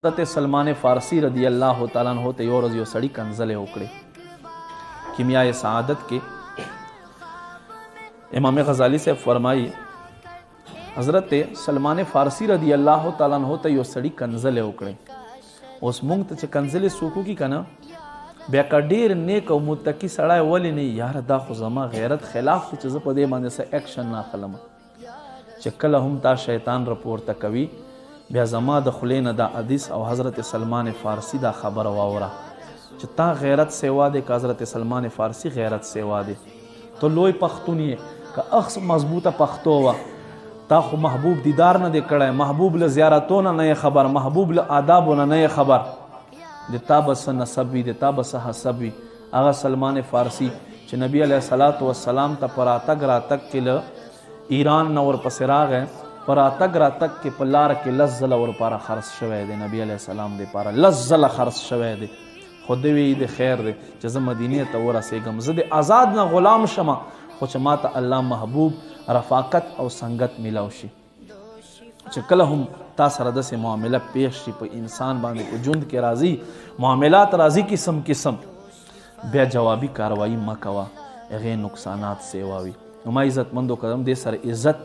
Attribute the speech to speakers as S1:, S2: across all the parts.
S1: حضرت سلمان فارسی رضی اللہ تعالیٰ عنہ ته یو ورځ یو سړي کنځلې وکړې. کیمیای سعادت کې امام غزالی سے فرمائی حضرت سلمان فارسی رضی اللہ تعالیٰ عنہ ته یو سړي کنځلې وکړې. اوس موږ ته چې کنځلې څوک کی کنه بیا که ډېر نیک او متقي سړی ولې نه یار دا خو زما غیرت خلاف دی چې زه په دې باندې څه ایکشن نه اخلم. چې کله هم تا شیطان راپورته کوي بیا زما د خولې نه دا حدیث او حضرت سلمان فارسی دا خبر واوره چې تا غیرت سیوا دی که حضرت سلمان فارسی غیرت سیوا دی. تو لوی پښتون یې که اخ مضبوطه پښتو وه تا خو محبوب دیدار نه دی کړی، محبوب له زیارتونه نه خبر، محبوب له آدابونه نه خبر، د تا به څه نسب وي، د تا به څه حسب وي. هغه سلمان فارسی چې نبی علیه الصلاۃ والسلام ته په راتګ کې له ایران نه ورپسې راغی، په راتګ کې په لاره کې لس ځله ورپاره خرڅ شوی دی، نبی علیه السلام دپاره لس ځله خرڅ شوی دی. خو ده وی د خیر دی چې زه مدینې ته ورسېږم، زه د آزاد نه غلام شمه خو چې ما ته الله محبوب رفاقت او سنگت میلاو شي. چې کله هم تا سره داسې معامله پیښ شي په انسان باندې په ژوند کې راځي معاملات راځي قسم قسم، بیا جوابي کاروایی مه کوه، هغې نقصانات سیواوي. نو ما عزتمندو قدم دې سره عزت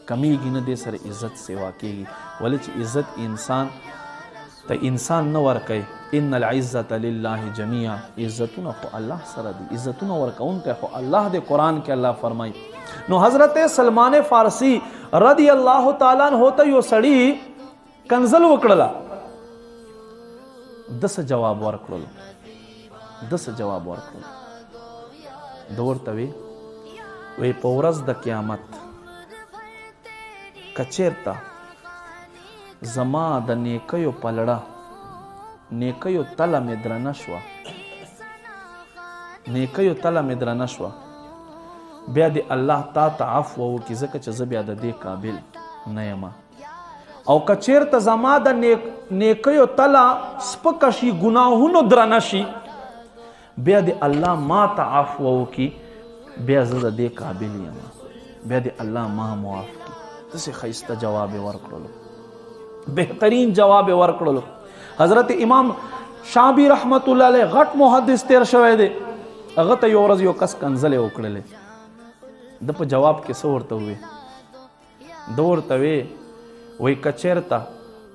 S1: کمیږي نه، دې سره عزت سیوا کېږي. ولې چې عزت انسان ته انسان نه ورکوي. ان العزة لله جميعا، عزتونه خو الله سره دي، عزتونه ورکوونکی خو الله دی. قرآن کې الله فرمایي. نو حضرت سلمان فارسی رضی اللہ تعالیٰ عنہ ته یو سړي کنځل وکړله، دسه جواب ورکړلو، ده ورته وی په ورځ د قیامت که چېرته زما د نیکیو پلړه نیکیو تله مې درنه شوه بیا د الله تا ته عفو وکړي ځکه چې زه بیا د دې قابل نه یم. او که چېرته زما د نیکیو تله سپکه شي ګناهونو درنه شي بیا د الله ما ته عفو وکړي بیا زه د دې قابل یم، بیا د الله ما معاف کړي. داسې ښایسته جواب یې ورکړلو، بهترین جواب یې ورکړلو. حضرت امام شعبی رحمت الله علیه غټ محدث تیر شوی دی، هغه ته یو ورځ یو کس کنځلې وکړلې. ده په جواب کې څه ورته ووی؟ ده ورته وی که چېرته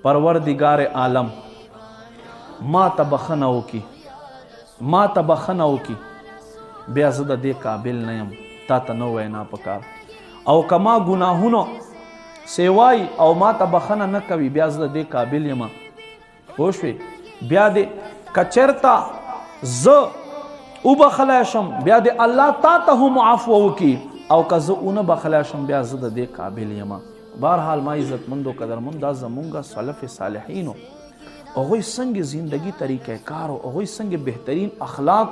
S1: پروردګار عالم ما ته بخښنه وکړي بیا زه د دې قابل نه یم، تا ته نه وینا پکار. او که ما ګناهونو سیوای او ما ته بخښنه نه کوي بیا زه د دې قابل یم. پوه شوې؟ بیا دې که چېرته زه وبخلی شم بیا د الله تا ته هم عفو وکړي، او که زه ونه بخلی شم بیا زه د دې قابل یم. بهرحال ما عزتمندو قدرمند دا زمونږ سلف صالحینو هغوی څنګه زندگی طریقه کار او هغوی څنګه بهترین اخلاق